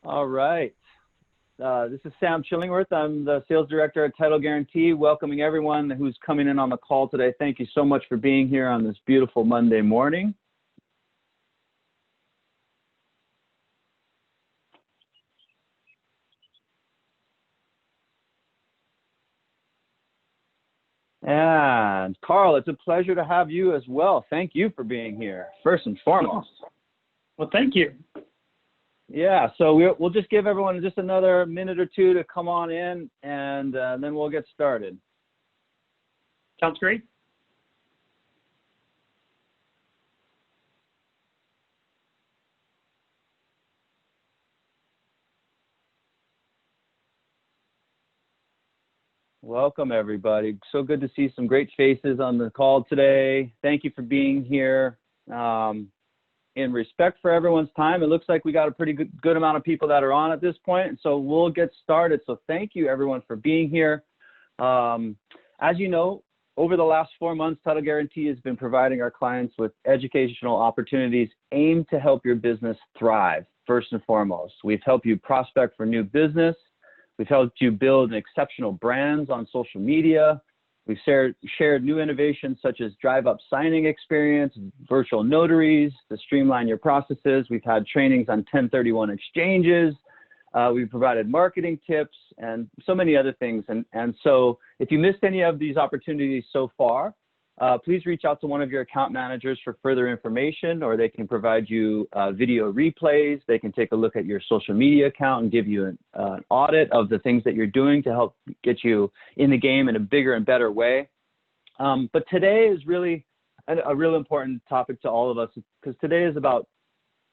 All right. This is Sam Chillingworth. I'm the sales director at Title Guarantee, welcoming everyone who's coming in on the call today. Thank you so much for being here on this beautiful Monday morning. And Carl, it's a pleasure to have you as well. Thank you for being here, first and foremost. Well, thank you. Yeah, so we'll just give everyone just another minute or two to come on in, and then we'll get started. Sounds great. Welcome, everybody. So good to see some great faces on the call today. Thank you for being here. In respect for everyone's time, it looks like we got a pretty good amount of people that are on at this point, so we'll get started. So thank you, everyone, for being here. As you know, over the last 4 months, Title Guarantee has been providing our clients with educational opportunities aimed to help your business thrive, first and foremost. We've helped you prospect for new business. We've helped you build exceptional brands on social media. We've shared new innovations such as drive-up signing experience, virtual notaries to streamline your processes. We've had trainings on 1031 exchanges. We've provided marketing tips and so many other things. And so if you missed any of these opportunities so far, please reach out to one of your account managers for further information, or they can provide you video replays. They can take a look at your social media account and give you an audit of the things that you're doing to help get you in the game in a bigger and better way. But today is really a real important topic to all of us, because today is about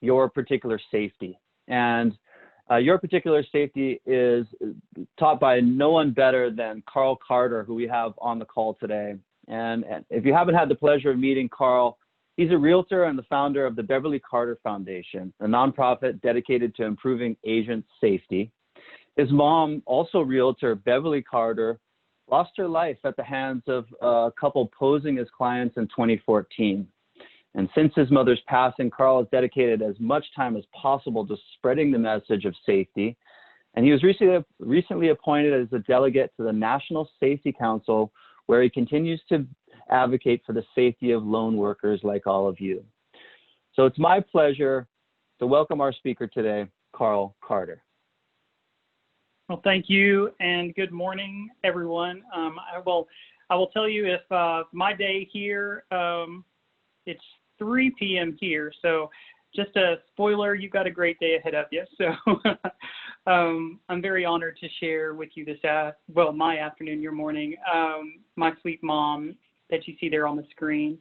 your particular safety. And your particular safety is taught by no one better than Carl Carter, who we have on the call today. And if you haven't had the pleasure of meeting Carl, he's a realtor and the founder of the Beverly Carter Foundation, a nonprofit dedicated to improving agent safety. His mom, also realtor Beverly Carter, lost her life at the hands of a couple posing as clients in 2014. And since his mother's passing, Carl has dedicated as much time as possible to spreading the message of safety. And he was recently appointed as a delegate to the National Safety Council, where he continues to advocate for the safety of lone workers like all of you. So it's my pleasure to welcome our speaker today, Carl Carter. Well, thank you, and good morning, everyone. I will tell you, if my day here, it's 3 p.m. here, so just a spoiler, you've got a great day ahead of you. So I'm very honored to share with you my afternoon, your morning, my sweet mom that you see there on the screen.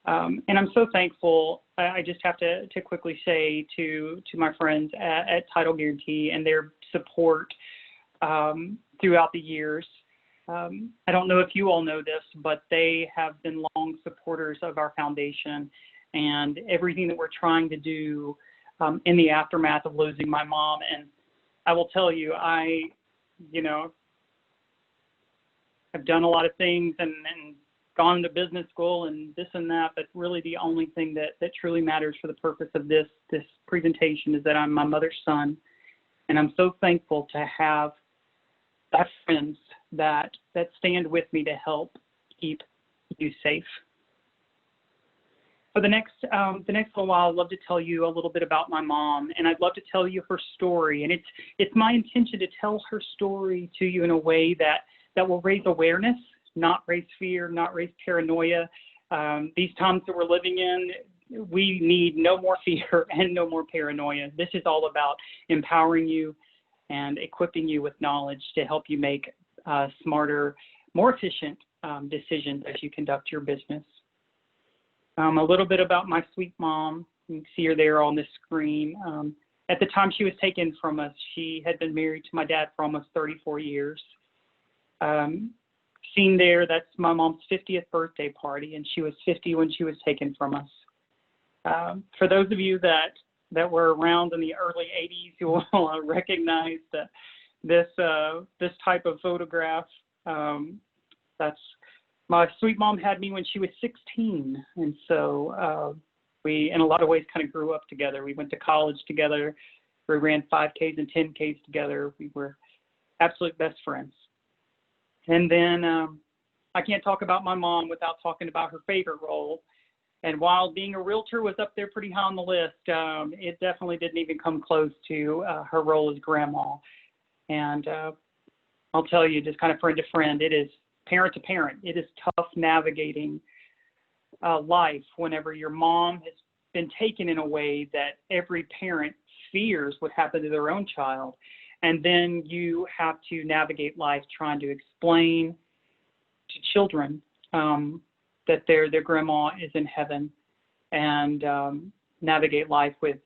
And I'm so thankful. I just have to quickly say to my friends at Title Guarantee and their support throughout the years. I don't know if you all know this, but they have been long supporters of our foundation and everything that we're trying to do in the aftermath of losing my mom. And I will tell you, I've done a lot of things and gone to business school and this and that, but really the only thing that truly matters for the purpose of this presentation is that I'm my mother's son. And I'm so thankful to have friends that stand with me to help keep you safe. For the next little while, I'd love to tell you a little bit about my mom, and I'd love to tell you her story. And it's my intention to tell her story to you in a way that will raise awareness, not raise fear, not raise paranoia. These times that we're living in, we need no more fear and no more paranoia. This is all about empowering you and equipping you with knowledge to help you make smarter, more efficient decisions as you conduct your business. A little bit about my sweet mom. You can see her there on the screen. At the time she was taken from us, she had been married to my dad for almost 34 years. Seen there, that's my mom's 50th birthday party, and she was 50 when she was taken from us. For those of you that were around in the early 80s, you will recognize this type of photograph. That's my sweet mom had me when she was 16, and so we, in a lot of ways, kind of grew up together. We went to college together, We ran 5Ks and 10Ks together. We were absolute best friends. And then I can't talk about my mom without talking about her favorite role. And while being a realtor was up there pretty high on the list, it definitely didn't even come close to her role as grandma. And I'll tell you, just kind of friend to friend, it is parent to parent. It is tough navigating life whenever your mom has been taken in a way that every parent fears would happen to their own child. And then you have to navigate life trying to explain to children that their grandma is in heaven, and navigate life with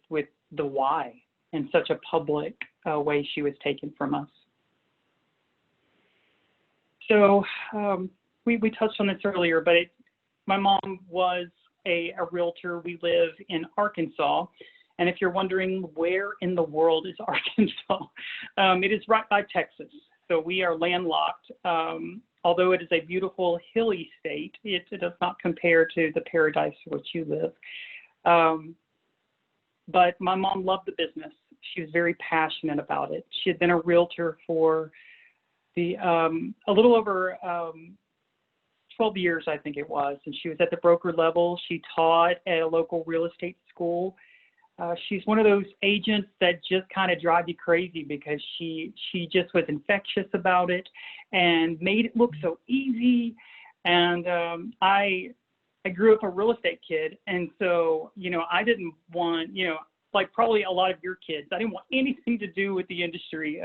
the why in such a public way she was taken from us. So we touched on this earlier, but my mom was a realtor. We live in Arkansas. And if you're wondering where in the world is Arkansas, it is right by Texas. So we are landlocked. Although it is a beautiful hilly state, it does not compare to the paradise in which you live. But my mom loved the business. She was very passionate about it. She had been a realtor for a little over 12 years, I think it was. And she was at the broker level. She taught at a local real estate school. She's one of those agents that just kind of drive you crazy because she just was infectious about it and made it look so easy. And I grew up a real estate kid, and so I didn't want like probably a lot of your kids, I didn't want anything to do with the industry.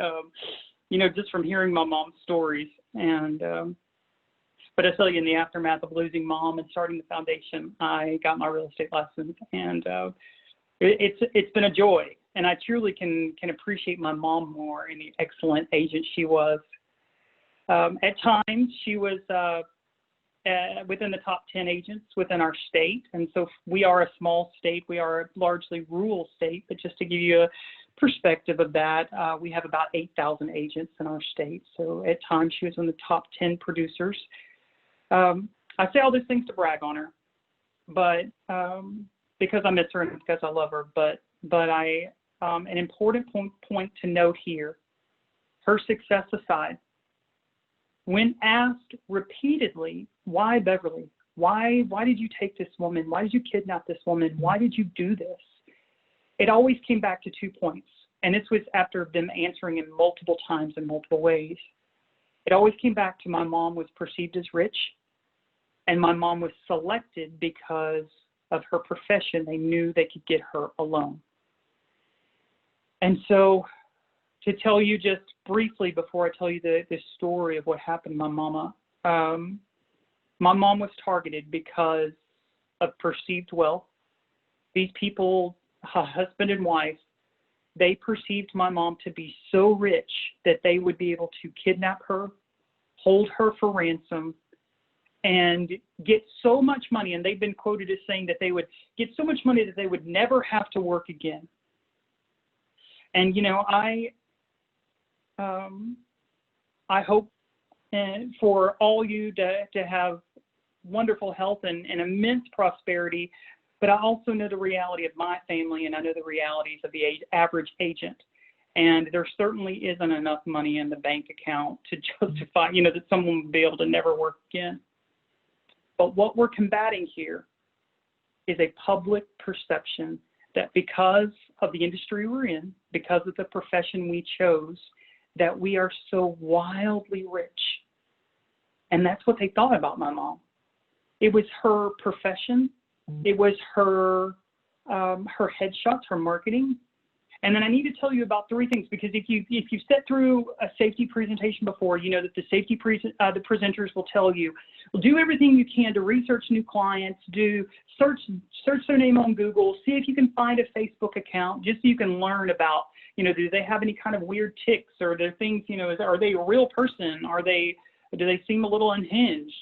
Just from hearing my mom's stories. And but I tell you, in the aftermath of losing mom and starting the foundation, I got my real estate license, and it's been a joy, and I truly can appreciate my mom more and the excellent agent she was. At times, she was within the top 10 agents within our state, and so we are a small state. We are a largely rural state, but just to give you a perspective of that, we have about 8,000 agents in our state. So at times, she was in the top 10 producers. I say all these things to brag on her, but because I miss her and because I love her, but an important point to note here, her success aside, when asked repeatedly, why Beverly? Why did you take this woman? Why did you kidnap this woman? Why did you do this? It always came back to 2 points, and this was after them answering in multiple times in multiple ways. It always came back to my mom was perceived as rich, and my mom was selected because of her profession. They knew they could get her alone. And so to tell you just briefly before I tell you the story of what happened to my mama, my mom was targeted because of perceived wealth. These people, husband and wife, they perceived my mom to be so rich that they would be able to kidnap her, hold her for ransom, and get so much money. And they've been quoted as saying that they would get so much money that they would never have to work again. And, I hope for all you to have wonderful health and immense prosperity. But I also know the reality of my family, and I know the realities of the average agent. And there certainly isn't enough money in the bank account to justify, that someone would be able to never work again. But what we're combating here is a public perception that because of the industry we're in, because of the profession we chose, that we are so wildly rich. And that's what they thought about my mom. It was her profession. It was her headshots, her marketing. And then I need to tell you about 3 things, because if you've sat through a safety presentation before, you know that the safety the presenters will tell you, well, do everything you can to research new clients, search their name on Google, see if you can find a Facebook account, just so you can learn about, do they have any kind of weird tics, or are there things, are they a real person? Do they seem a little unhinged?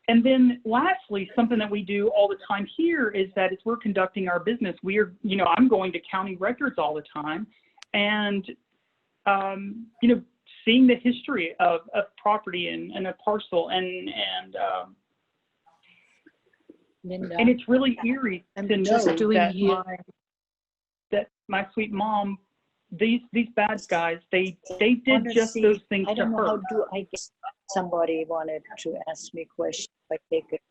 And then lastly, something that we do all the time here is that as we're conducting our business, I'm going to county records all the time, and, seeing the history of property and a parcel, and it's really eerie to know that my sweet mom, these bad guys, they did just those things I to don't know her. how do I get somebody wanted to ask me questions. I take it.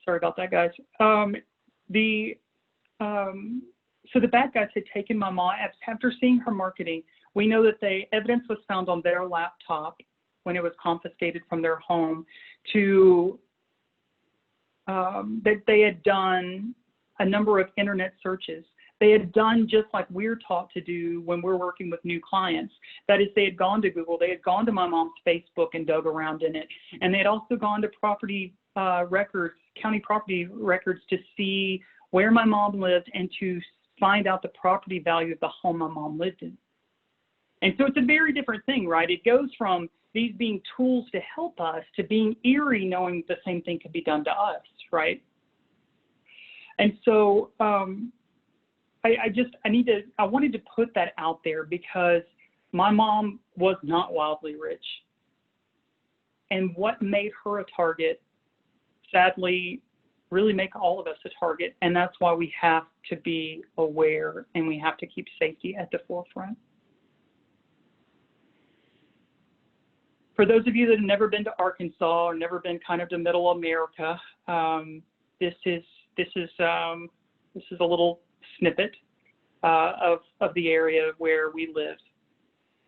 Sorry about that, guys. So the bad guys had taken my mom after seeing her marketing. We know that evidence was found on their laptop when it was confiscated from their home that they had done a number of internet searches. They had done just like we're taught to do when we're working with new clients. That is, they had gone to Google, they had gone to my mom's Facebook and dug around in it. And they had also gone to property records, county property records, to see where my mom lived and to find out the property value of the home my mom lived in. And so it's a very different thing, right? It goes from these being tools to help us to being eerie, knowing the same thing could be done to us, right? And so I wanted to put that out there because my mom was not wildly rich. And what made her a target, sadly, really make all of us a target. And that's why we have to be aware and we have to keep safety at the forefront. For those of you that have never been to Arkansas or never been kind of to Middle America, this is a little snippet of the area where we live,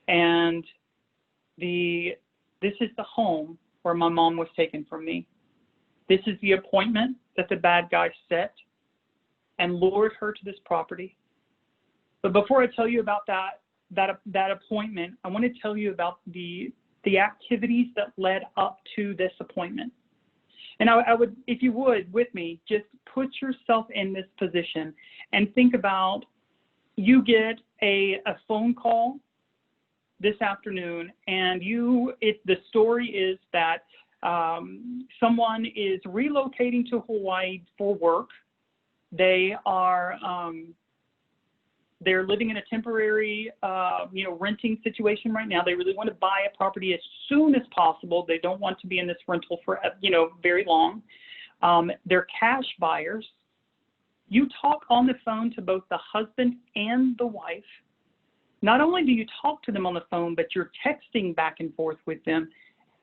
and this is the home where my mom was taken from me. This is the appointment that the bad guy set and lured her to this property. But before I tell you about that appointment, I want to tell you about the activities that led up to this appointment. And I would, if you would, with me, just put yourself in this position and think about, you get a phone call this afternoon, and the story is that someone is relocating to Hawaii for work. They're living in a temporary, renting situation right now. They really want to buy a property as soon as possible. They don't want to be in this rental for, very long. They're cash buyers. You talk on the phone to both the husband and the wife. Not only do you talk to them on the phone, but you're texting back and forth with them,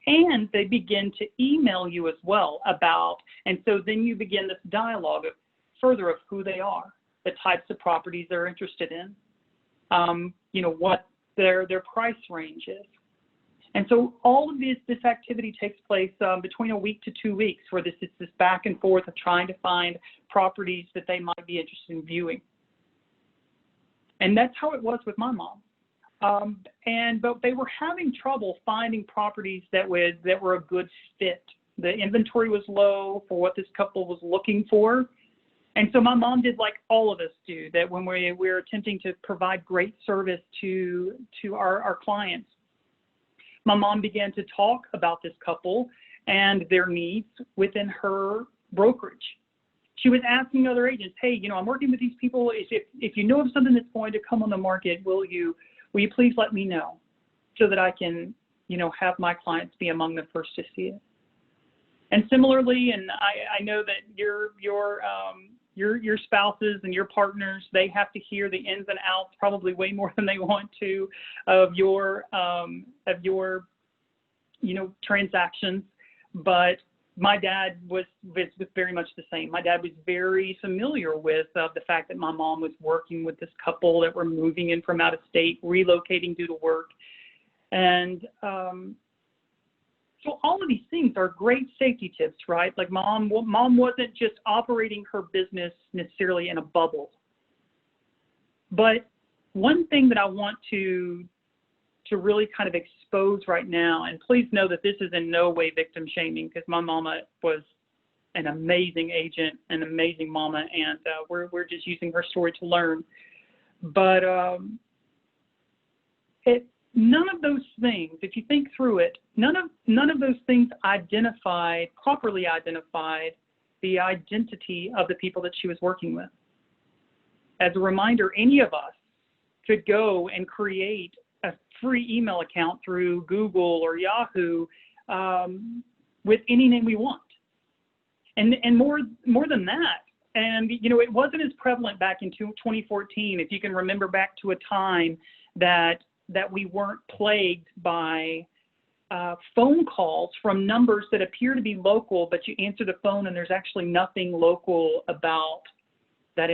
and they begin to email you as well and so then you begin this dialogue further of who they are, the types of properties they're interested in, what their price range is. And so all of this activity takes place between a week to 2 weeks, where it's this back and forth of trying to find properties that they might be interested in viewing. And that's how it was with my mom. But they were having trouble finding properties that were a good fit. The inventory was low for what this couple was looking for. And so my mom did like all of us do, that when we're attempting to provide great service to our clients. My mom began to talk about this couple and their needs within her brokerage. She was asking other agents, hey, I'm working with these people. If you know of something that's going to come on the market, will you please let me know so that I can, have my clients be among the first to see it. And similarly, and I know that your spouses and your partners, they have to hear the ins and outs probably way more than they want to of your transactions. But my dad was very much the same. My dad was very familiar with the fact that my mom was working with this couple that were moving in from out of state, relocating due to work. And so all of these things are great safety tips, right? Like mom wasn't just operating her business necessarily in a bubble. But one thing that I want to really kind of expose right now, and please know that this is in no way victim shaming, because my mama was an amazing agent, an amazing mama, and we're just using her story to learn. But none of those things, if you think through it, none of those things properly identified the identity of the people that she was working with. As a reminder, any of us could go and create a free email account through Google or Yahoo with any name we want. And more than that, And, you know, it wasn't as prevalent back in 2014. If you can remember back to a time that we weren't plagued by phone calls from numbers that appear to be local, but you answer the phone and there's actually nothing local about that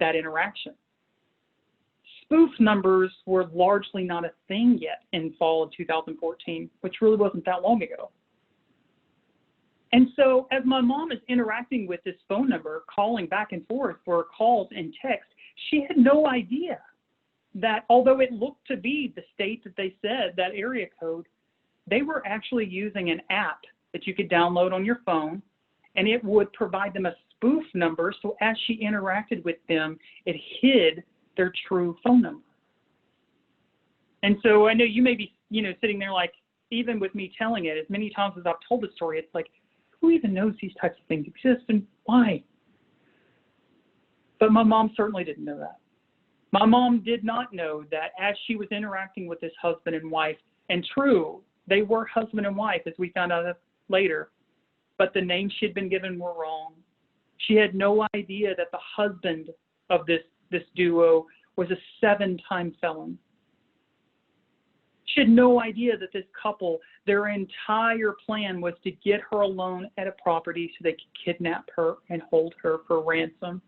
interaction. Spoof numbers were largely not a thing yet in fall of 2014, which really wasn't that long ago. And so as my mom is interacting with this phone number, calling back and forth for calls and text, she had no idea that although it looked to be the state that they said, that area code, they were actually using an app that you could download on your phone, and it would provide them a spoof number. So as she interacted with them, it hid their true phone number. And so I know you may be, you know, sitting there like, even with me telling it, as many times as I've told the story, it's like, who even knows these types of things exist and why? But my mom certainly didn't know that. My mom did not know that as she was interacting with this husband and wife, and true, they were husband and wife, as we found out later, but the names she had been given were wrong. She had no idea that the husband of this duo was a 7-time felon. She had no idea that this couple, their entire plan was to get her alone at a property so they could kidnap her and hold her for ransom.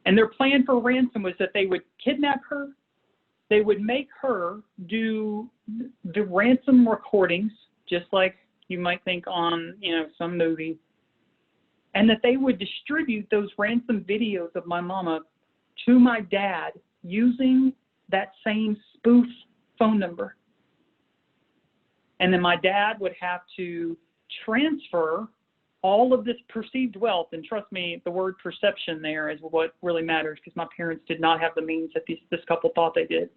And their plan for ransom was that they would kidnap her, they would make her do the ransom recordings, just like you might think on, you know, some movie, and that they would distribute those ransom videos of my mama to my dad using that same spoof phone number. And then my dad would have to transfer all of this perceived wealth, and trust me, the word perception there is what really matters, because my parents did not have the means that this couple thought they did.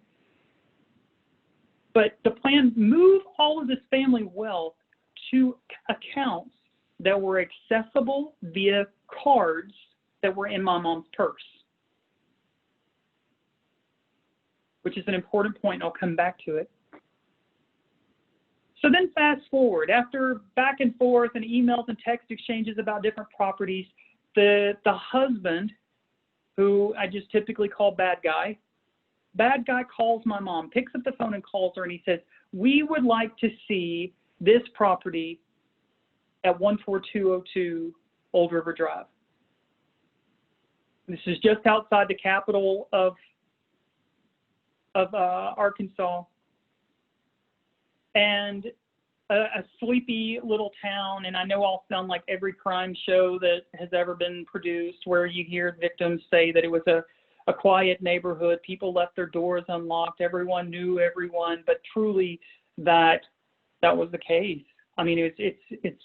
But the plan, move all of this family wealth to accounts that were accessible via cards that were in my mom's purse, which is an important point. I'll come back to it. So then fast forward, after back and forth and emails and text exchanges about different properties, the husband, who I just typically call bad guy calls my mom, picks up the phone and calls her, and he says, we would like to see this property at 14202 Old River Drive. This is just outside the capital of Arkansas, and a sleepy little town. And I know I'll sound like every crime show that has ever been produced, where you hear victims say that it was a quiet neighborhood, people left their doors unlocked, everyone knew everyone, but truly that was the case. I mean, it's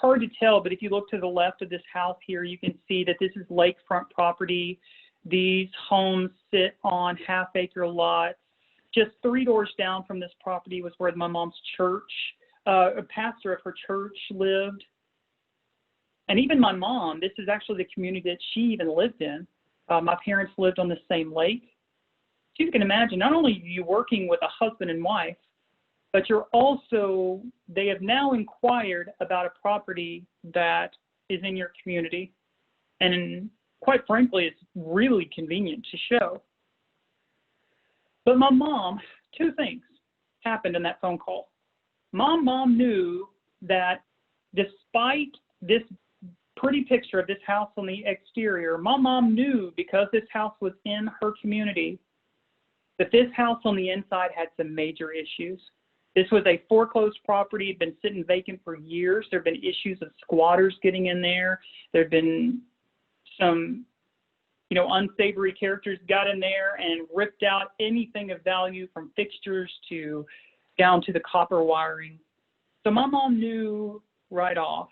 hard to tell, but if you look to the left of this house here, you can see that this is lakefront property. These homes sit on half-acre lots. Just 3 doors down from this property was where my mom's church, a pastor of her church lived. And even my mom, this is actually the community that she even lived in. My parents lived on the same lake. So you can imagine, not only are you working with a husband and wife, but they have now inquired about a property that is in your community. And quite frankly, it's really convenient to show. But my mom, 2 things happened in that phone call. Mom knew that despite this pretty picture of this house on the exterior, my mom knew, because this house was in her community, that this house on the inside had some major issues. This was a foreclosed property, had been sitting vacant for years. There have been issues of squatters getting in there. There have been some, unsavory characters got in there and ripped out anything of value, from fixtures down to the copper wiring. So my mom knew right off,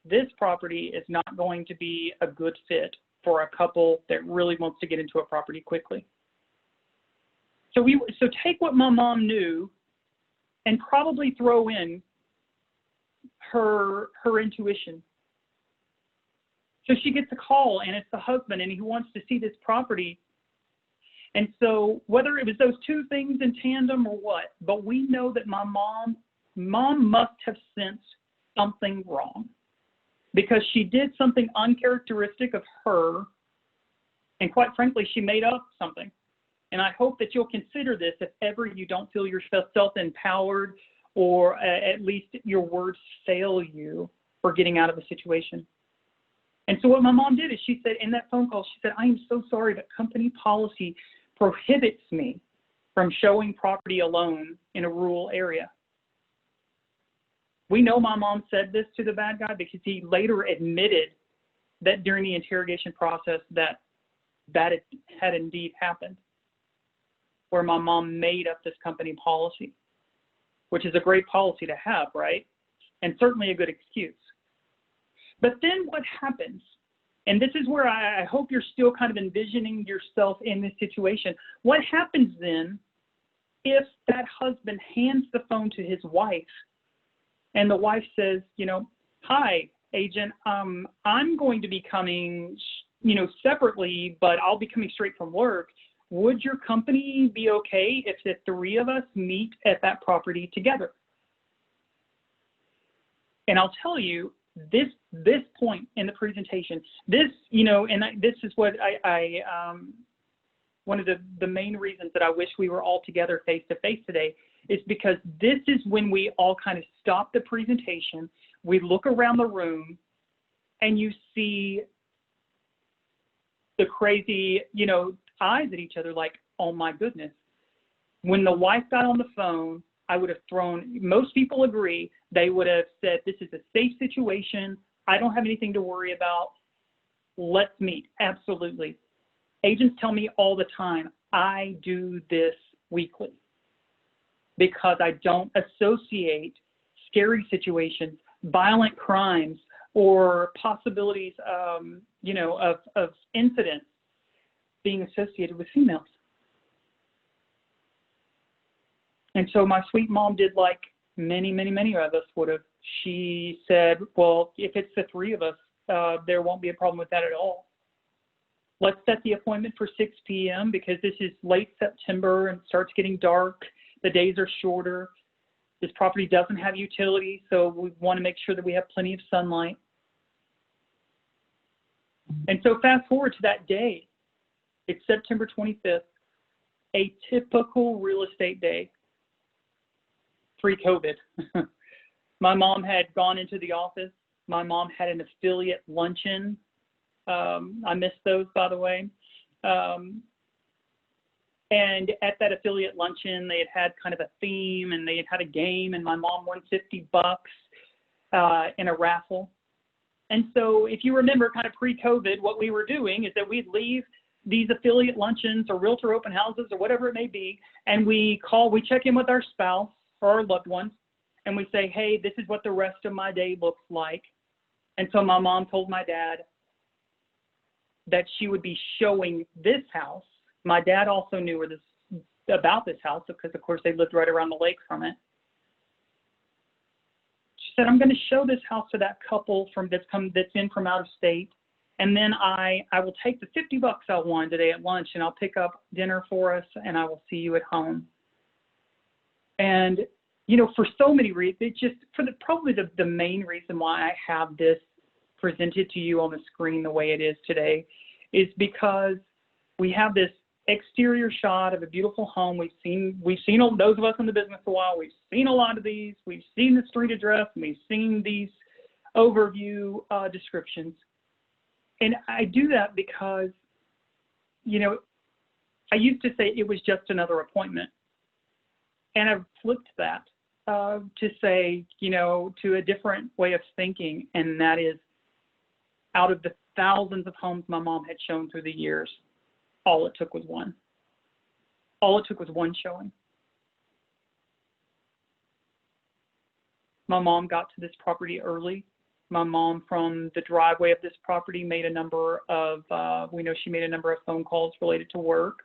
this property is not going to be a good fit for a couple that really wants to get into a property quickly. So take what my mom knew and probably throw in her intuition. So she gets a call, and it's the husband, and he wants to see this property. And so whether it was those 2 things in tandem or what, but we know that my mom must have sensed something wrong because she did something uncharacteristic of her, and quite frankly, she made up something. And I hope that you'll consider this if ever you don't feel yourself empowered, or at least your words fail you for getting out of a situation. And so what my mom did is she said in that phone call, she said, "I am so sorry, but company policy prohibits me from showing property alone in a rural area." We know my mom said this to the bad guy because he later admitted that during the interrogation process that it had indeed happened, where my mom made up this company policy, which is a great policy to have, right? And certainly a good excuse. But then what happens, and this is where I hope you're still kind of envisioning yourself in this situation. What happens then if that husband hands the phone to his wife and the wife says, "Hi, agent, I'm going to be coming, separately, but I'll be coming straight from work. Would your company be okay if the three of us meet at that property together?" And I'll tell you, this point in the presentation, this is what I one of the main reasons that I wish we were all together face to face today is because this is when we all kind of stop the presentation, we look around the room, and you see the crazy, eyes at each other like, "Oh my goodness." When the wife got on the phone, I would have most people agree, they would have said, "This is a safe situation. I don't have anything to worry about. Let's meet." Absolutely. Agents tell me all the time, I do this weekly because I don't associate scary situations, violent crimes, or possibilities, of incidents being associated with females. And so my sweet mom did like many, many, many of us would have. She said, "Well, if it's the three of us, there won't be a problem with that at all. Let's set the appointment for 6 p.m. because this is late September and it starts getting dark. The days are shorter. This property doesn't have utilities, so we want to make sure that we have plenty of sunlight." And so fast forward to that day. It's September 25th, a typical real estate day, pre-COVID. My mom had gone into the office. My mom had an affiliate luncheon. I missed those, by the way. And at that affiliate luncheon, they had kind of a theme, and they had a game, and my mom won $50 in a raffle. And so if you remember kind of pre-COVID, what we were doing is that we'd leave these affiliate luncheons or realtor open houses or whatever it may be, and we check in with our spouse or our loved ones, and we say, "Hey, this is what the rest of my day looks like." And so my mom told my dad that she would be showing this house. My dad also knew about this house because, of course, they lived right around the lake from it. She said, "I'm going to show this house to that couple that's in from out of state, and then I will take the $50 I won today at lunch, and I'll pick up dinner for us, and I will see you at home." And for so many reasons, probably the main reason why I have this presented to you on the screen the way it is today is because we have this exterior shot of a beautiful home. We've seen those of us in the business a while. We've seen a lot of these. We've seen the street address, and we've seen these overview descriptions. And I do that because, I used to say it was just another appointment, and I've flipped that to say, to a different way of thinking, and that is, out of the thousands of homes my mom had shown through the years, all it took was one. All it took was one showing. My mom got to this property early. My mom, from the driveway of this property, made a number of, she made a number of phone calls related to work.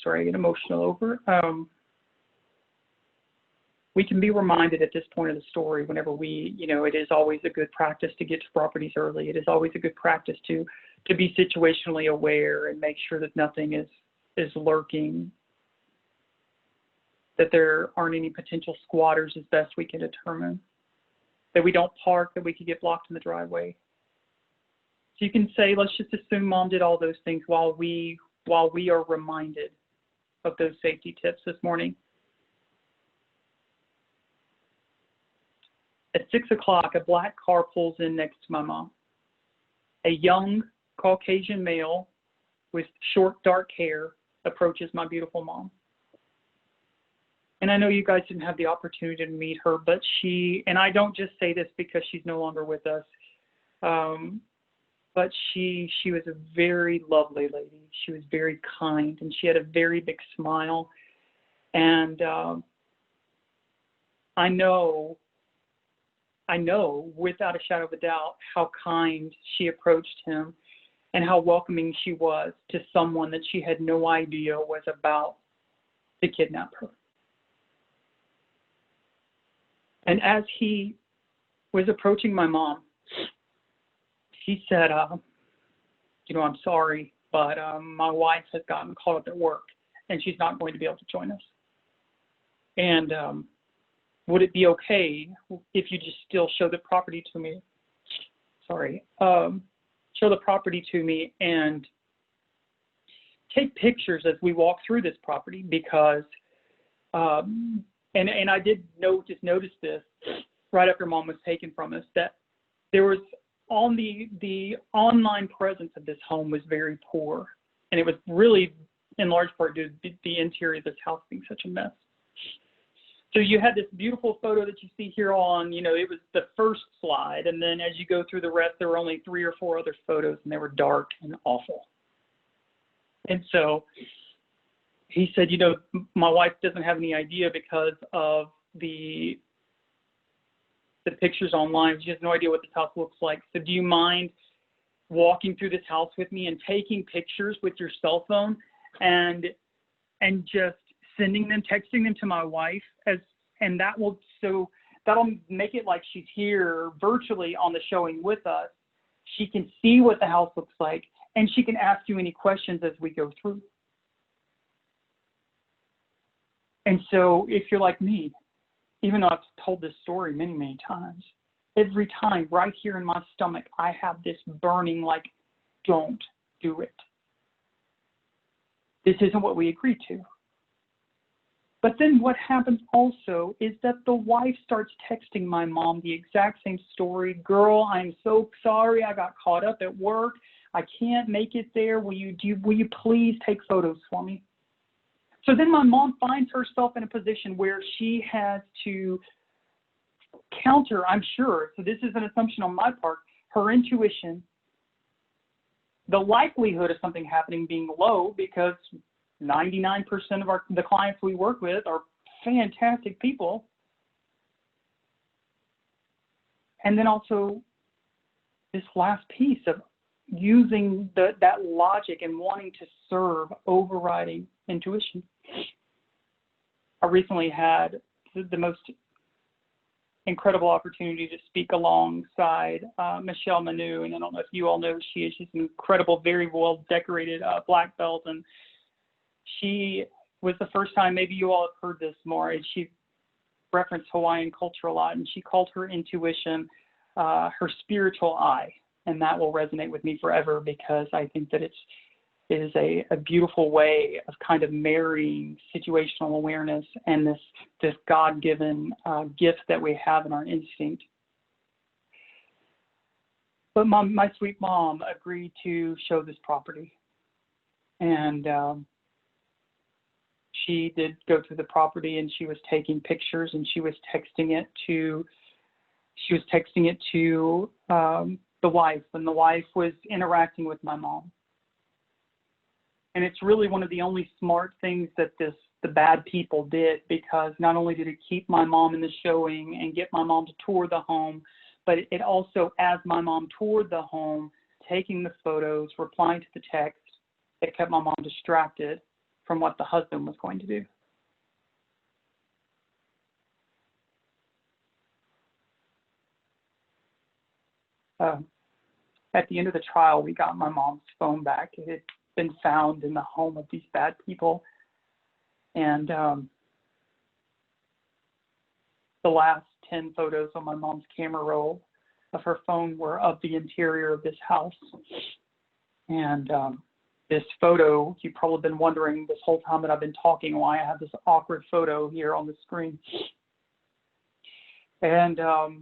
Sorry, I get emotional over. We can be reminded at this point of the story whenever it is always a good practice to get to properties early. It is always a good practice to be situationally aware and make sure that nothing is lurking that there aren't any potential squatters as best we can determine, that we don't park, that we could get blocked in the driveway. So you can say, let's just assume Mom did all those things while we are reminded of those safety tips this morning. At 6 o'clock, a black car pulls in next to my mom. A young Caucasian male with short, dark hair approaches my beautiful mom. And I know you guys didn't have the opportunity to meet her, but and I don't just say this because she's no longer with us, but she was a very lovely lady. She was very kind, and she had a very big smile. And I know without a shadow of a doubt how kind she approached him and how welcoming she was to someone that she had no idea was about to kidnap her. And as he was approaching my mom, he said, I'm sorry, but my wife has gotten caught up at work and she's not going to be able to join us. And would it be okay if you just still show the property to me? Show the property to me and take pictures as we walk through this property, because, and I did notice this right after Mom was taken from us, that there was on the online presence of this home was very poor, and it was really in large part due to the interior of this house being such a mess. So you had this beautiful photo that you see here on, it was the first slide. And then as you go through the rest, there were only 3 or 4 other photos, and they were dark and awful. And so he said, my wife doesn't have any idea because of the pictures online. She has no idea what this house looks like. So do you mind walking through this house with me and taking pictures with your cell phone and just sending them, texting them to my wife, and that'll make it like she's here virtually on the showing with us. She can see what the house looks like, and she can ask you any questions as we go through. And so if you're like me, even though I've told this story many, many times, every time right here in my stomach, I have this burning like, don't do it. This isn't what we agreed to. But then what happens also is that the wife starts texting my mom the exact same story. Girl, I'm so sorry. I got caught up at work. I can't make it there. Will you please take photos for me? So then my mom finds herself in a position where she has to counter, I'm sure, so this is an assumption on my part, her intuition, the likelihood of something happening being low, because 99% of the clients we work with are fantastic people. And then also this last piece of using that logic and wanting to serve, overriding intuition. I recently had the most incredible opportunity to speak alongside Michelle Manu, and I don't know if you all know who she is. She's an incredible, very well decorated black belt, and she was the first time, maybe you all have heard this more, and she referenced Hawaiian culture a lot, and she called her intuition her spiritual eye, and that will resonate with me forever, because I think that it is a beautiful way of kind of marrying situational awareness and this God-given gift that we have in our instinct. But my sweet mom agreed to show this property, and she did go to the property, and she was taking pictures, and she was texting it to the wife, and the wife was interacting with my mom. And it's really one of the only smart things that the bad people did, because not only did it keep my mom in the showing and get my mom to tour the home, but it also, as my mom toured the home, taking the photos, replying to the text, it kept my mom distracted from what the husband was going to do. At the end of the trial, we got my mom's phone back. It had been found in the home of these bad people. And the last 10 photos on my mom's camera roll of her phone were of the interior of this house. And this photo, you've probably been wondering this whole time that I've been talking why I have this awkward photo here on the screen. And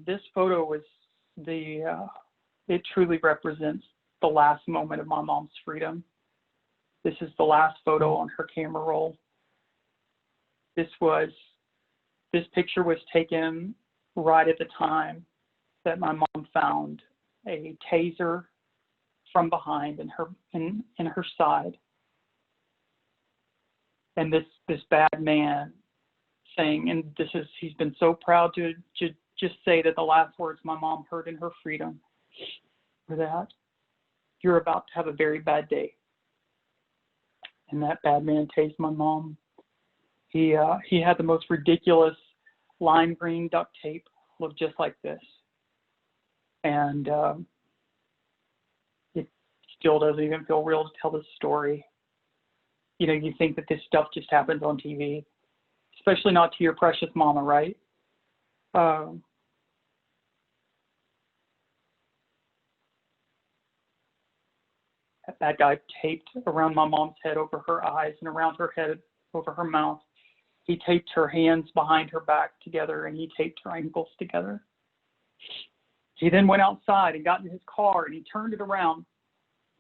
this photo was it truly represents the last moment of my mom's freedom. This is the last photo on her camera roll. This picture was taken right at the time that my mom found a taser from behind in her side. And this bad man saying, and he's been so proud to just say that the last words my mom heard in her freedom were that, "You're about to have a very bad day." And that bad man tased my mom. He had the most ridiculous lime green duct tape, looked just like this. And it still doesn't even feel real to tell this story. You know, you think that this stuff just happens on TV, especially not to your precious mama, right? That guy taped around my mom's head over her eyes and around her head over her mouth. He taped her hands behind her back together, and he taped her ankles together. He then went outside and got in his car, and he turned it around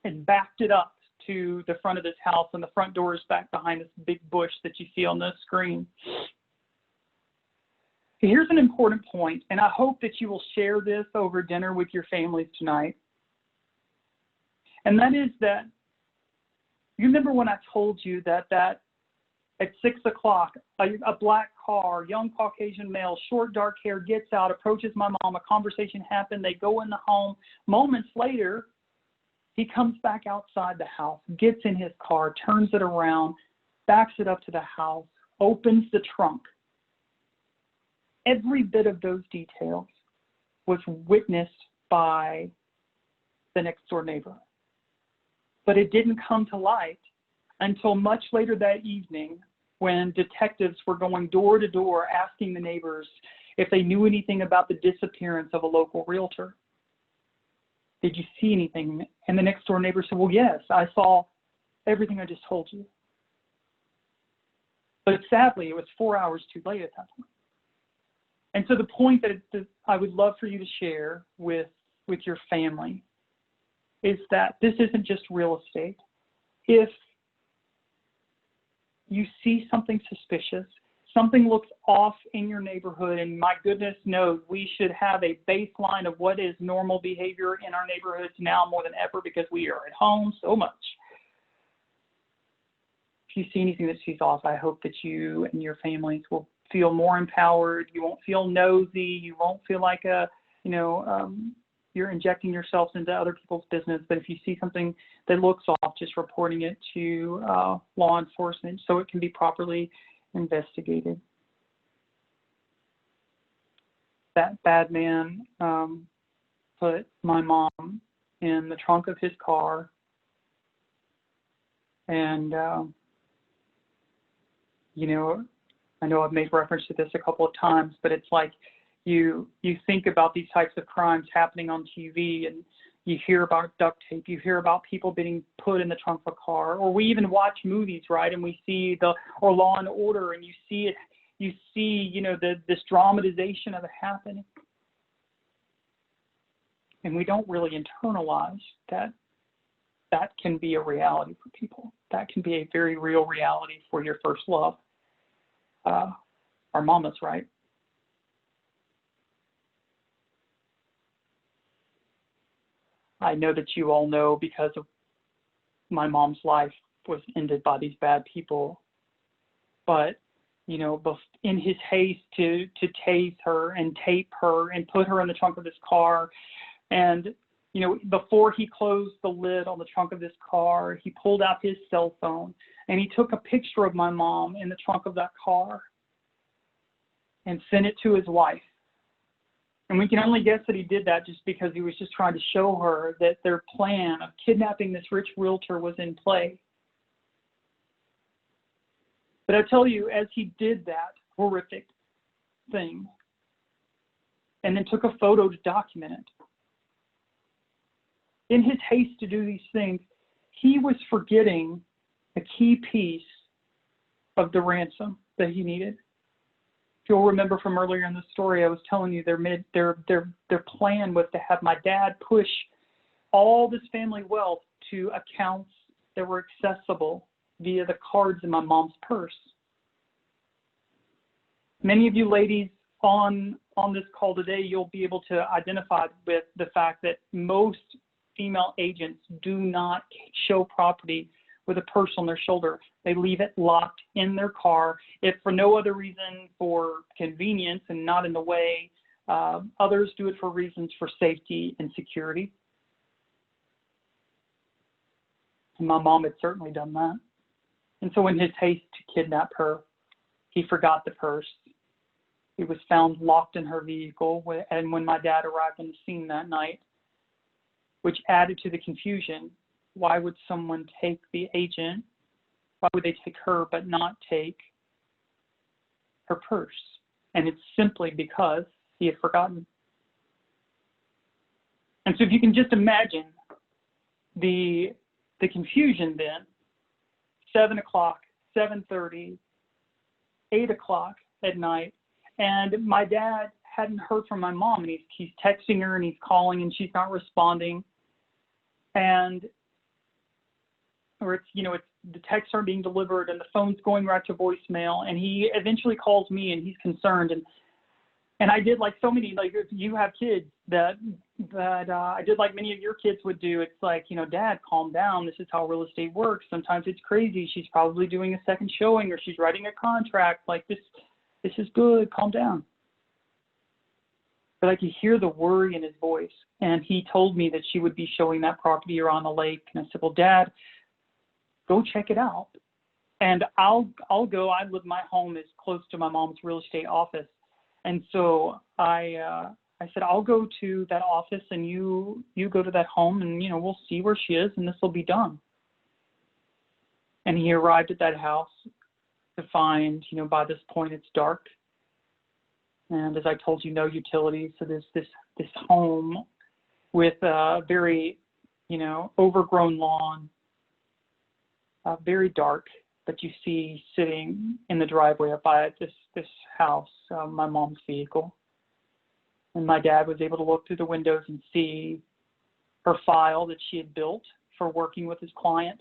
and backed it up to the front of this house, and the front door is back behind this big bush that you see on the screen. Here's an important point, and I hope that you will share this over dinner with your families tonight. And that is that, you remember when I told you that at 6 o'clock, a black car, young Caucasian male, short dark hair, gets out, approaches my mom, a conversation happened, they go in the home. Moments later, he comes back outside the house, gets in his car, turns it around, backs it up to the house, opens the trunk. Every bit of those details was witnessed by the next door neighbor. But it didn't come to light until much later that evening when detectives were going door to door asking the neighbors if they knew anything about the disappearance of a local realtor. Did you see anything? And the next door neighbor said, well, yes, I saw everything I just told you. But sadly, it was 4 hours too late at that point. And so the point that I would love for you to share with your family is that this isn't just real estate. If you see something suspicious, something looks off in your neighborhood, and my goodness knows we should have a baseline of what is normal behavior in our neighborhoods now more than ever because we are at home so much. If you see anything that seems off, I hope that you and your families will feel more empowered. You won't feel nosy. You won't feel like you're injecting yourselves into other people's business. But if you see something that looks off, just reporting it to law enforcement so it can be properly investigated. That bad man put my mom in the trunk of his car, and I know I've made reference to this a couple of times, but it's like you think about these types of crimes happening on TV, and you hear about duct tape, you hear about people being put in the trunk of a car, or we even watch movies, right? And we see or Law and Order, and you see this dramatization of it happening. And we don't really internalize that can be a reality for people. That can be a very real reality for your first love. Our mamas, right? I know that you all know because of my mom's life was ended by these bad people. But, in his haste to tase her and tape her and put her in the trunk of this car, and, before he closed the lid on the trunk of this car, he pulled out his cell phone and he took a picture of my mom in the trunk of that car and sent it to his wife. And we can only guess that he did that just because he was just trying to show her that their plan of kidnapping this rich realtor was in play. But I tell you, as he did that horrific thing, and then took a photo to document it. In his haste to do these things, he was forgetting a key piece of the ransom that he needed. If you'll remember from earlier in the story, I was telling you their plan was to have my dad push all this family wealth to accounts that were accessible via the cards in my mom's purse. Many of you ladies on this call today, you'll be able to identify with the fact that most female agents do not show property with a purse on their shoulder. They leave it locked in their car, if for no other reason for convenience and not in the way. Others do it for reasons for safety and security. And my mom had certainly done that. And so in his haste to kidnap her, he forgot the purse. It was found locked in her vehicle, and when my dad arrived on the scene that night, which added to the confusion. Why would someone take the agent? Why would they take her but not take her purse? And it's simply because he had forgotten. And so if you can just imagine the confusion then, 7 o'clock, 7:30, 8 o'clock at night, and my dad hadn't heard from my mom, and he's texting her and he's calling and she's not responding. And it's the texts aren't being delivered and the phone's going right to voicemail, and he eventually calls me and he's concerned. And I did like so many, like if you have kids that I did like many of your kids would do. It's like, Dad, calm down. This is how real estate works. Sometimes it's crazy. She's probably doing a second showing or she's writing a contract. Like this is good. Calm down. But I could hear the worry in his voice. And he told me that she would be showing that property around the lake. And I said, well, Dad, go check it out. And I'll go. My home is close to my mom's real estate office. And so I said, I'll go to that office and you go to that home and, we'll see where she is and this will be done. And he arrived at that house to find, by this point it's dark. And as I told you, no utilities. So there's this home with a very, overgrown lawn, very dark, that you see sitting in the driveway up by this house, my mom's vehicle. And my dad was able to look through the windows and see her file that she had built for working with his client.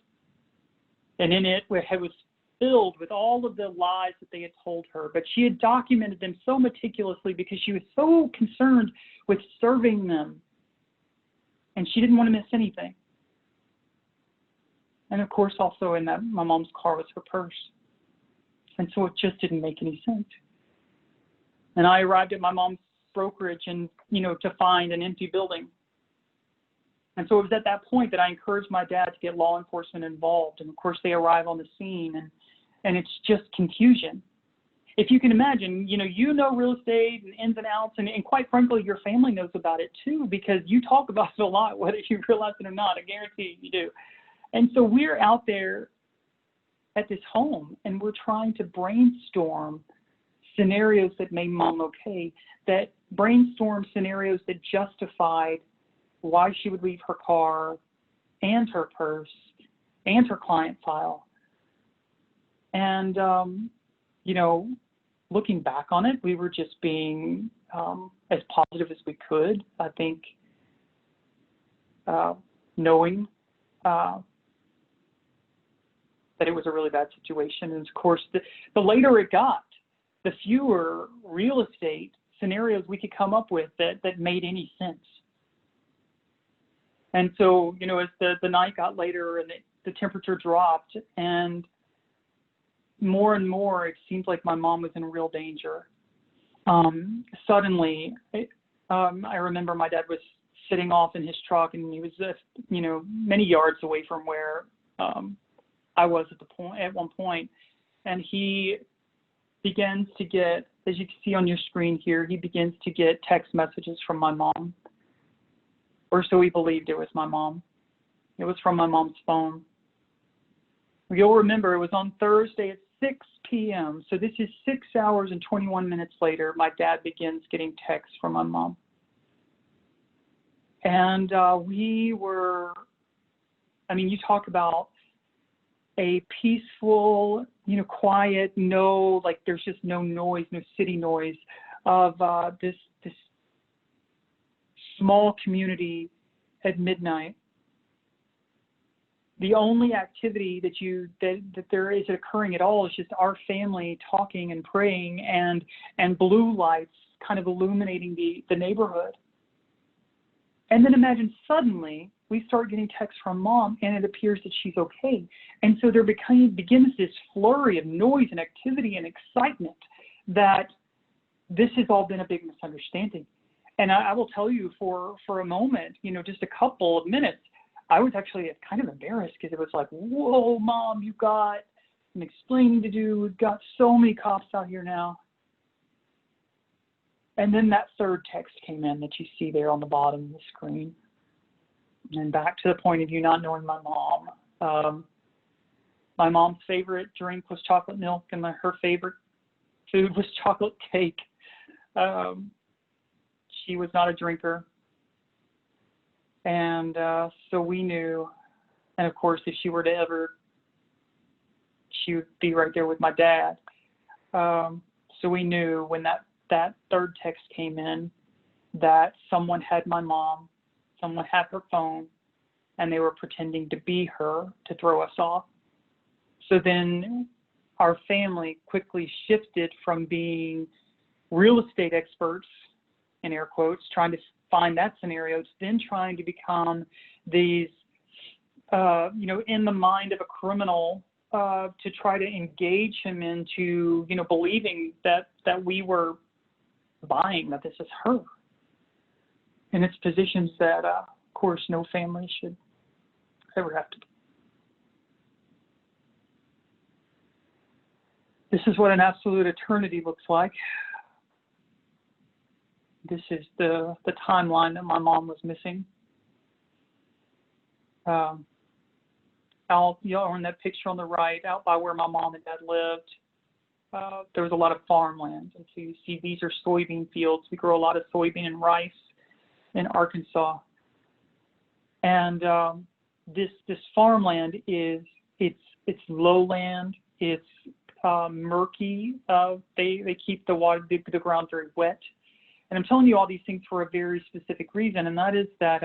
And in it was filled with all of the lies that they had told her, but she had documented them so meticulously because she was so concerned with serving them. And she didn't want to miss anything. And of course, also in that, my mom's car was her purse. And so it just didn't make any sense. And I arrived at my mom's brokerage and, to find an empty building. And so it was at that point that I encouraged my dad to get law enforcement involved. And of course, they arrive on the scene and it's just confusion. If you can imagine, real estate and ins and outs, and quite frankly, your family knows about it too, because you talk about it a lot, whether you realize it or not. I guarantee you do. And so we're out there at this home and we're trying to brainstorm scenarios that made Mom okay, that brainstorm scenarios that justified why she would leave her car and her purse and her client file. And, looking back on it, we were just being as positive as we could. I think knowing that it was a really bad situation. And of course, the later it got, the fewer real estate scenarios we could come up with that made any sense. And so, as the night got later and the temperature dropped, and more, it seemed like my mom was in real danger. Suddenly, I remember my dad was sitting off in his truck, and he was, many yards away from where I was at one point, and he begins to get, as you can see on your screen here, he begins to get text messages from my mom, or so he believed it was my mom. It was from my mom's phone. You'll remember it was on Thursday at 6 p.m. So this is 6 hours and 21 minutes later, my dad begins getting texts from my mom. And we were, I mean, you talk about a peaceful, quiet, there's just no noise, no city noise of this small community at midnight. The only activity that there is occurring at all is just our family talking and praying, and blue lights kind of illuminating the neighborhood. And then imagine suddenly we start getting texts from mom, and it appears that she's okay. And so there begins this flurry of noise and activity and excitement that this has all been a big misunderstanding. And I will tell you, for a moment, just a couple of minutes, I was actually kind of embarrassed, because it was like, whoa, Mom, you've got some explaining to do. We've got so many cops out here now. And then that third text came in that you see there on the bottom of the screen. And back to the point of you not knowing my mom. My mom's favorite drink was chocolate milk, and her favorite food was chocolate cake. She was not a drinker. And so we knew, and of course, if she were to ever, she would be right there with my dad. So we knew when that third text came in that someone had my mom, someone had her phone, and they were pretending to be her to throw us off. So then our family quickly shifted from being real estate experts, in air quotes, trying to find that scenario, to then trying to become these, in the mind of a criminal, to try to engage him into, believing that we were buying, that this is her. And it's positions that, of course, no family should ever have to be. This is what an absolute eternity looks like. This is the timeline that my mom was missing. Out, on that picture on the right, out by where my mom and dad lived, there was a lot of farmland. And so you see these are soybean fields. We grow a lot of soybean and rice in Arkansas. And this farmland it's lowland. It's murky. They keep the water, the ground very wet. And I'm telling you all these things for a very specific reason, and that is that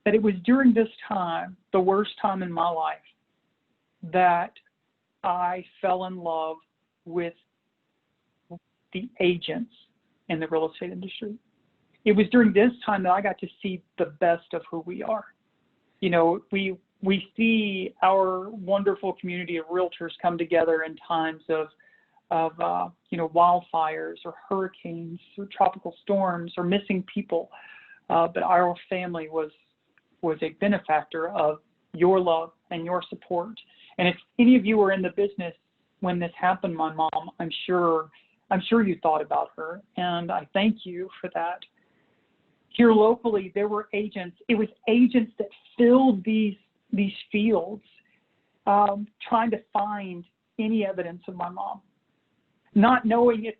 that it was during this time, the worst time in my life, that I fell in love with the agents in the real estate industry. It was during this time that I got to see the best of who we are. We see our wonderful community of realtors come together in times of wildfires or hurricanes or tropical storms or missing people. But our family was a benefactor of your love and your support. And if any of you were in the business when this happened, my mom, I'm sure you thought about her, and I thank you for that. Here locally, there were agents. It was agents that filled these fields, trying to find any evidence of my mom, not knowing if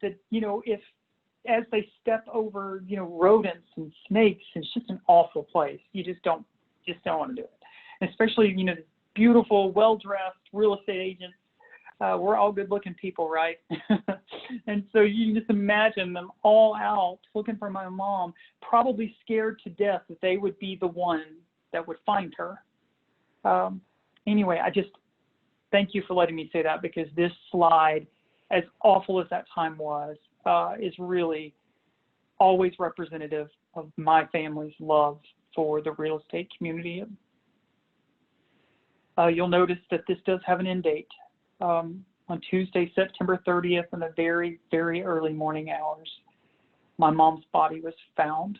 as they step over, rodents and snakes, it's just an awful place. You just don't want to do it. And especially, beautiful, well-dressed real estate agents. We're all good-looking people, right? And so you can just imagine them all out looking for my mom, probably scared to death that they would be the one that would find her. Anyway, I just thank you for letting me say that, because this slide, as awful as that time was, is really always representative of my family's love for the real estate community. You'll notice that this does have an end date. On Tuesday, September 30th, in the very, very early morning hours, my mom's body was found.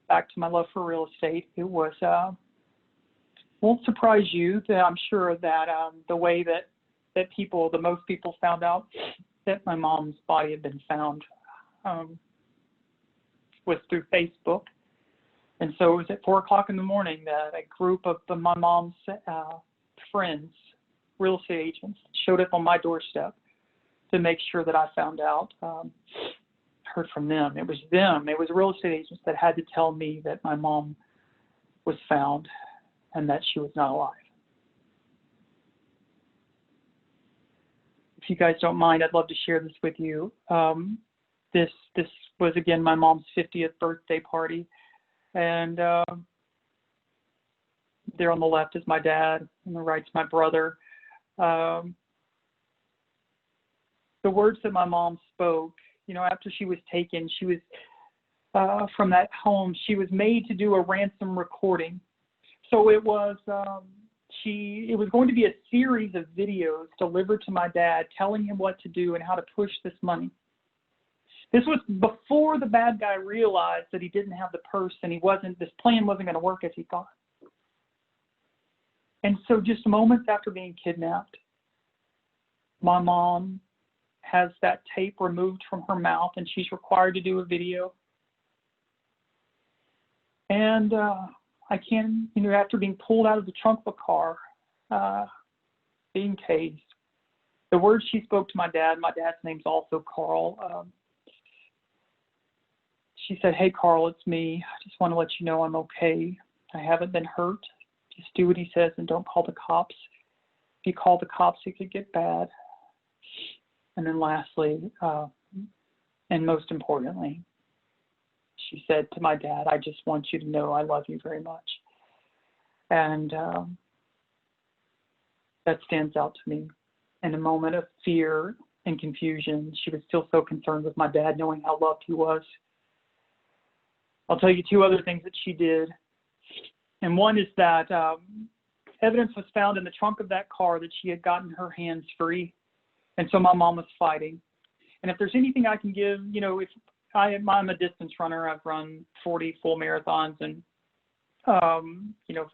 Back to my love for real estate, it was, won't surprise you that I'm sure that the way that most people found out that my mom's body had been found. was through Facebook. And so it was at 4 o'clock in the morning that a group of my mom's friends, real estate agents, showed up on my doorstep to make sure that I found out, heard from them. It was them. It was real estate agents that had to tell me that my mom was found and that she was not alive. If you guys don't mind, I'd love to share this with you. This was, again, my mom's 50th birthday party. And there on the left is my dad, on the right's my brother. The words that my mom spoke, you know, after she was taken, she was from that home, she was made to do a ransom recording. So it was it was going to be a series of videos delivered to my dad, telling him what to do and how to push this money. This was before the bad guy realized that he didn't have the purse and this plan wasn't going to work as he thought. And so just moments after being kidnapped, my mom has that tape removed from her mouth and she's required to do a video. And I can't, you know, after being pulled out of the trunk of a car, being tased, the words she spoke to my dad's name's also Carl. She said, "Hey, Carl, it's me. I just want to let you know I'm okay. I haven't been hurt. Just do what he says and don't call the cops. If you call the cops, it could get bad." And then lastly, and most importantly, she said to my dad, "I just want you to know I love you very much." And that stands out to me. In a moment of fear and confusion, she was still so concerned with my dad, knowing how loved he was. I'll tell you 2 other things that she did. And one is that evidence was found in the trunk of that car that she had gotten her hands free. And so my mom was fighting. And if there's anything I can give, you know, if I'm a distance runner, I've run 40 full marathons, and, you know,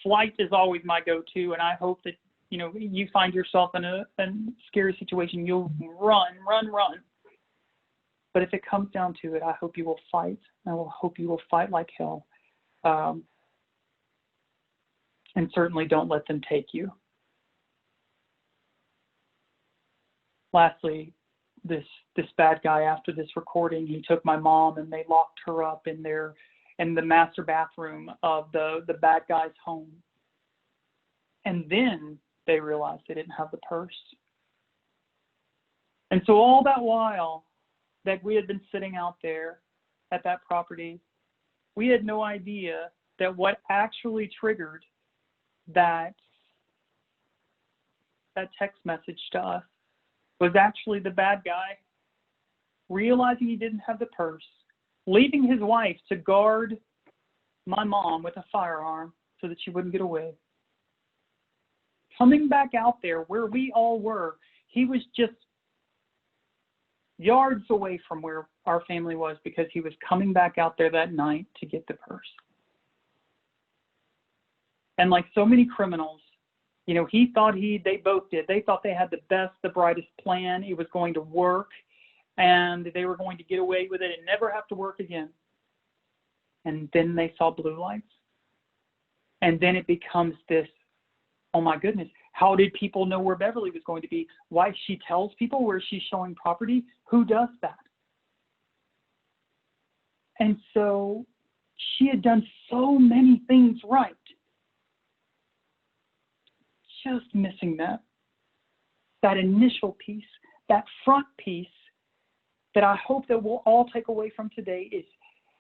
flight is always my go-to. And I hope that, you know, you find yourself in a scary situation, you'll run. But if it comes down to it, I hope you will fight. I will hope you will fight like hell. And certainly don't let them take you. Lastly, this bad guy, after this recording, he took my mom and they locked her up in the master bathroom of the bad guy's home. And then they realized they didn't have the purse. And so all that while that we had been sitting out there at that property, we had no idea that what actually triggered that text message to us was actually the bad guy realizing he didn't have the purse, leaving his wife to guard my mom with a firearm so that she wouldn't get away. Coming back out there where we all were, he was just yards away from where our family was because he was coming back out there that night to get the purse. And like so many criminals, you know, he thought they both did. They thought they had the best, the brightest plan. It was going to work and they were going to get away with it and never have to work again. And then they saw blue lights. And then it becomes this, oh my goodness, how did people know where Beverly was going to be? Why she tells people where she's showing property? Who does that? And so she had done so many things right. Just missing that initial piece, that front piece that I hope that we'll all take away from today is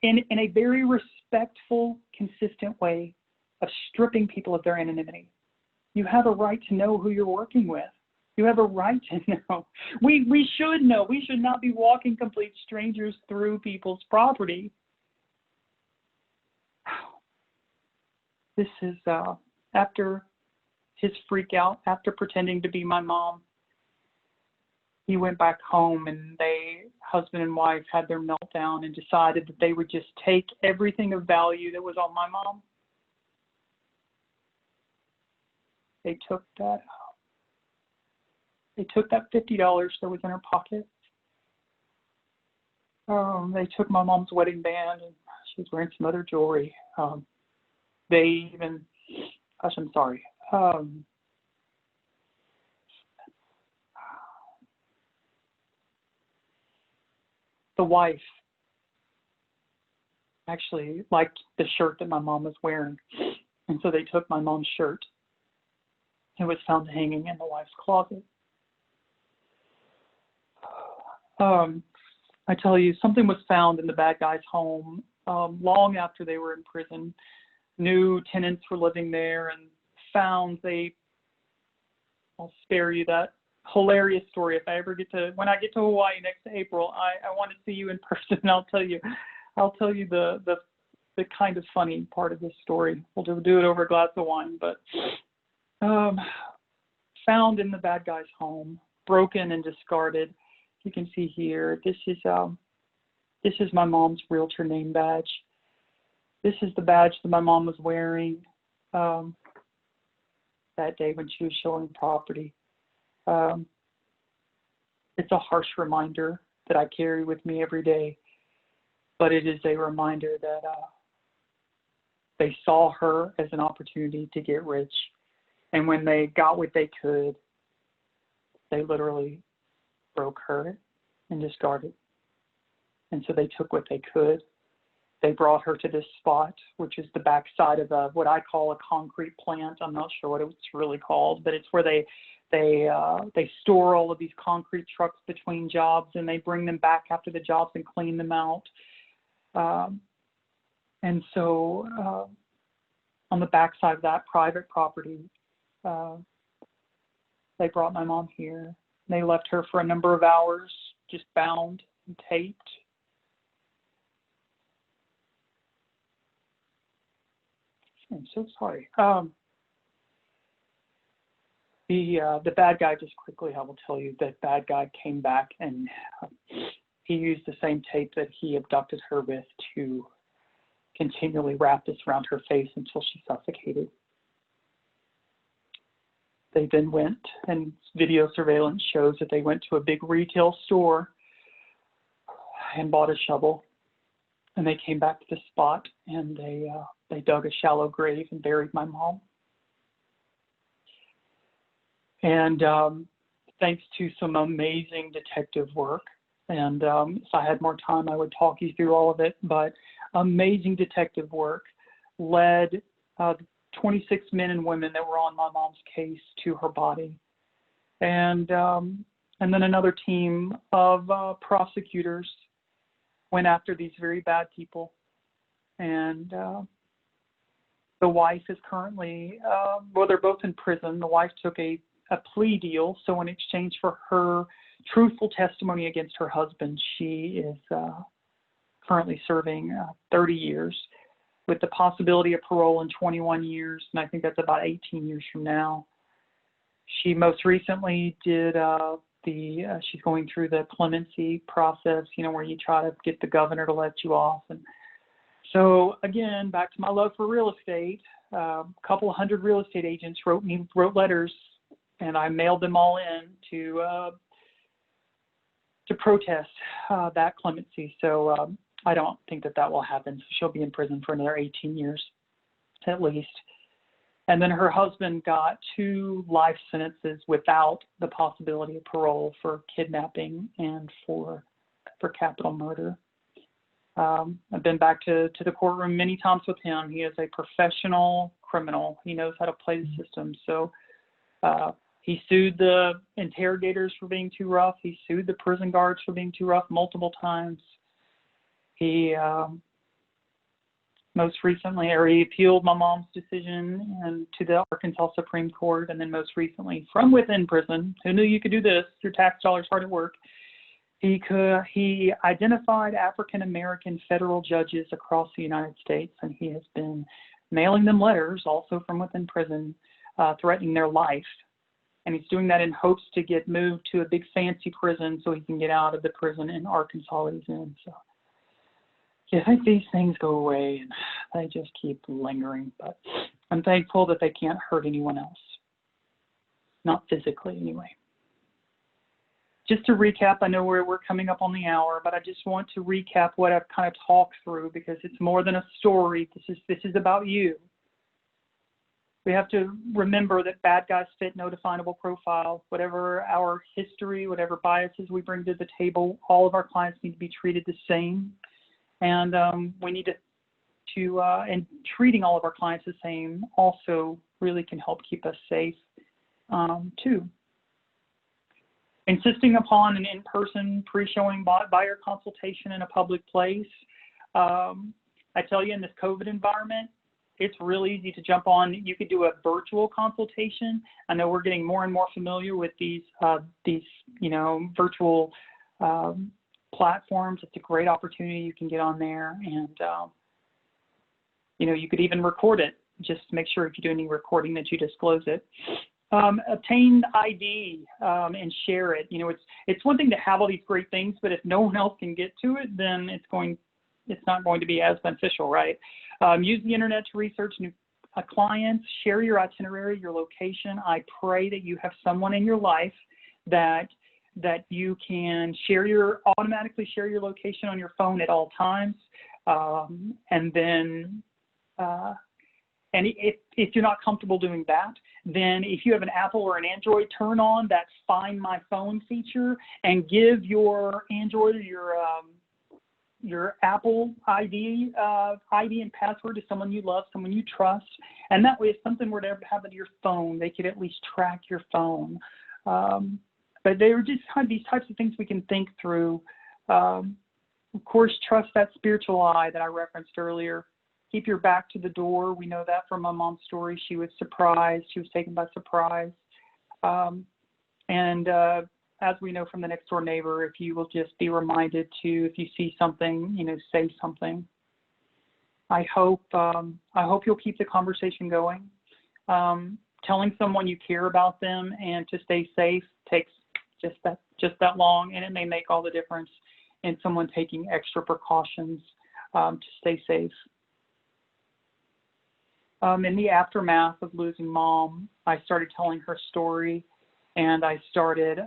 in a very respectful, consistent way of stripping people of their anonymity. You have a right to know who you're working with. You have a right to know. We should know. We should not be walking complete strangers through people's property. This is after his freak out, after pretending to be my mom. He went back home and husband and wife, had their meltdown and decided that they would just take everything of value that was on my mom. They took that $50 that was in her pocket. They took my mom's wedding band, and she was wearing some other jewelry. They even, gosh, I'm sorry. The wife actually liked the shirt that my mom was wearing, and so they took my mom's shirt. It was found hanging in the wife's closet. I tell you, something was found in the bad guy's home long after they were in prison. New tenants were living there and found I'll spare you that hilarious story. If I ever when I get to Hawaii next April, I want to see you in person, and I'll tell you the kind of funny part of this story. We'll do it over a glass of wine, but found in the bad guy's home, broken and discarded. You can see here, this is my mom's realtor name badge. This is the badge that my mom was wearing that day when she was showing property. It's a harsh reminder that I carry with me every day, but it is a reminder that they saw her as an opportunity to get rich. And when they got what they could, they literally broke her and discarded. And so they took what they could. They brought her to this spot, which is the backside of what I call a concrete plant. I'm not sure what it's really called, but it's where they store all of these concrete trucks between jobs, and they bring them back after the jobs and clean them out. And so on the backside of that private property, they brought my mom here. They left her for a number of hours, just bound and taped. I'm so sorry. The bad guy, just quickly, I will tell you, that bad guy came back and he used the same tape that he abducted her with to continually wrap this around her face until she suffocated. They then went, and video surveillance shows that they went to a big retail store and bought a shovel. And they came back to the spot, and they dug a shallow grave and buried my mom. And thanks to some amazing detective work, and if I had more time, I would talk you through all of it, but amazing detective work led 26 men and women that were on my mom's case to her body. And then another team of prosecutors went after these very bad people. And the wife is currently, they're both in prison. The wife took a plea deal. So in exchange for her truthful testimony against her husband, she is currently serving 30 years with the possibility of parole in 21 years. And I think that's about 18 years from now. She most recently did she's going through the clemency process, where you try to get the governor to let you off. And so again, back to my love for real estate, a couple of hundred real estate agents wrote letters, and I mailed them all in to protest that clemency. So I don't think that will happen. So she'll be in prison for another 18 years at least. And then her husband got 2 life sentences without the possibility of parole for kidnapping and for capital murder. I've been back to the courtroom many times with him. He is a professional criminal. He knows how to play the system. So he sued the interrogators for being too rough. He sued the prison guards for being too rough multiple times. He most recently, he appealed my mom's decision to the Arkansas Supreme Court, and then most recently, from within prison, who knew you could do this? Your tax dollars hard at work. He identified African American federal judges across the United States, and he has been mailing them letters, also from within prison, threatening their life. And he's doing that in hopes to get moved to a big fancy prison so he can get out of the prison in Arkansas that he's in. So I think these things go away and they just keep lingering. But I'm thankful that they can't hurt anyone else. Not physically, anyway. just to recap, I know we're coming up on the hour, but I just want to recap what I've kind of talked through, because it's more than a story. This is about you. We have to remember that bad guys fit no definable profile. Whatever our history, whatever biases we bring to the table, all of our clients need to be treated the same. And we need and treating all of our clients the same also really can help keep us safe too. Insisting upon an in-person pre-showing buyer consultation in a public place. I tell you, in this COVID environment, it's really easy to jump on. You could do a virtual consultation. I know we're getting more and more familiar with these virtual platforms. It's a great opportunity. You can get on there, and you could even record it. Just make sure if you do any recording that you disclose it. Obtain ID and share it. It's one thing to have all these great things, but if no one else can get to it, then it's not going to be as beneficial, right? Use the internet to research new clients. Share your itinerary, your location. I pray that you have someone in your life that you can automatically share your location on your phone at all times, and then. And if you're not comfortable doing that, then if you have an Apple or an Android, turn on that Find My Phone feature and give your Android or your Apple ID and password to someone you love, someone you trust. And that way, if something were to ever happen to your phone, they could at least track your phone. But they were just kind of these types of things we can think through. Of course, trust that spiritual eye that I referenced earlier. Keep your back to the door. We know that from my mom's story. She was surprised. She was taken by surprise. As we know from the next door neighbor, if you will just be reminded to, if you see something, say something. I hope you'll keep the conversation going. Telling someone you care about them and to stay safe takes just that long, and it may make all the difference in someone taking extra precautions to stay safe. In the aftermath of losing Mom, I started telling her story, and I started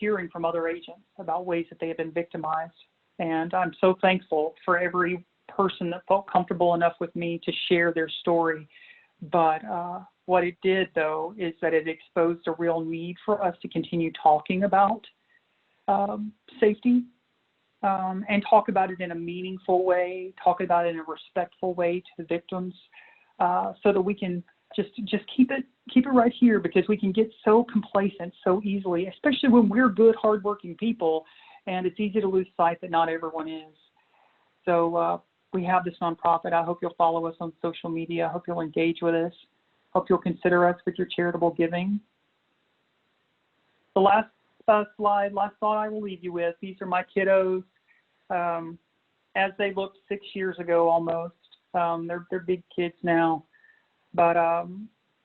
hearing from other agents about ways that they have been victimized. And I'm so thankful for every person that felt comfortable enough with me to share their story. But what it did, though, is that it exposed a real need for us to continue talking about safety. And talk about it in a meaningful way, talk about it in a respectful way to the victims, so that we can just keep it right here, because we can get so complacent so easily, especially when we're good, hardworking people, and it's easy to lose sight that not everyone is. So we have this nonprofit. I hope you'll follow us on social media. I hope you'll engage with us. Hope you'll consider us with your charitable giving. The last thought I will leave you with. These are my kiddos. As they looked 6 years ago almost. They're big kids now. But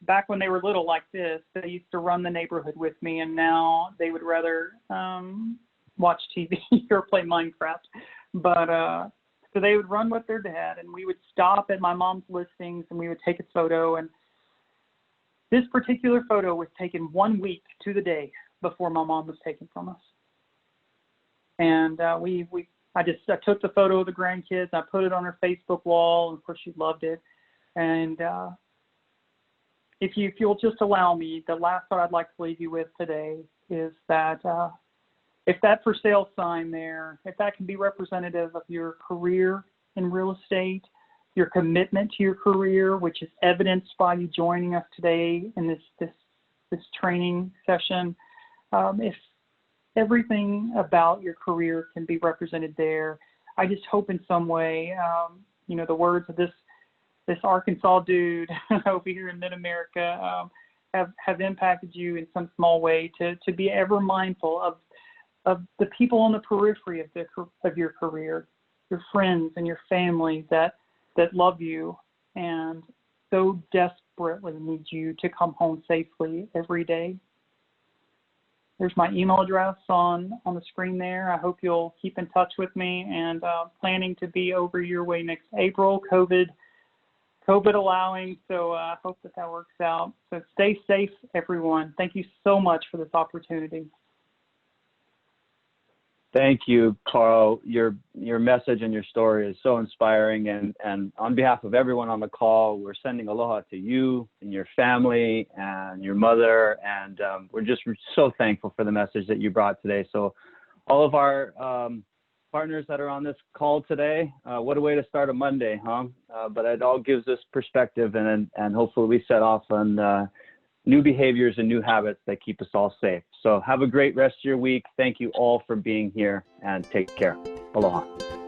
back when they were little like this, they used to run the neighborhood with me, and now they would rather watch TV or play Minecraft. But so they would run with their dad, and we would stop at my mom's listings, and we would take a photo. And this particular photo was taken 1 week to the day before my mom was taken from us. And I took the photo of the grandkids. I put it on her Facebook wall, and of course she loved it. And if you'll just allow me, the last thought I'd like to leave you with today is that if that for sale sign there, if that can be representative of your career in real estate, your commitment to your career, which is evidenced by you joining us today in this training session, if everything about your career can be represented there, I just hope in some way, the words of this Arkansas dude over here in Mid-America have impacted you in some small way to be ever mindful of the people on the periphery of your career, your friends and your family that love you and so desperately need you to come home safely every day. There's my email address on the screen there. I hope you'll keep in touch with me, and planning to be over your way next April. COVID COVID allowing. So I hope that works out. So stay safe, everyone. Thank you so much for this opportunity. Thank you, Carl. Your message and your story is so inspiring. And on behalf of everyone on the call, we're sending aloha to you and your family and your mother. And we're just so thankful for the message that you brought today. So all of our partners that are on this call today, what a way to start a Monday, huh? But it all gives us perspective, and hopefully we set off on new behaviors and new habits that keep us all safe. So have a great rest of your week. Thank you all for being here, and take care. Aloha.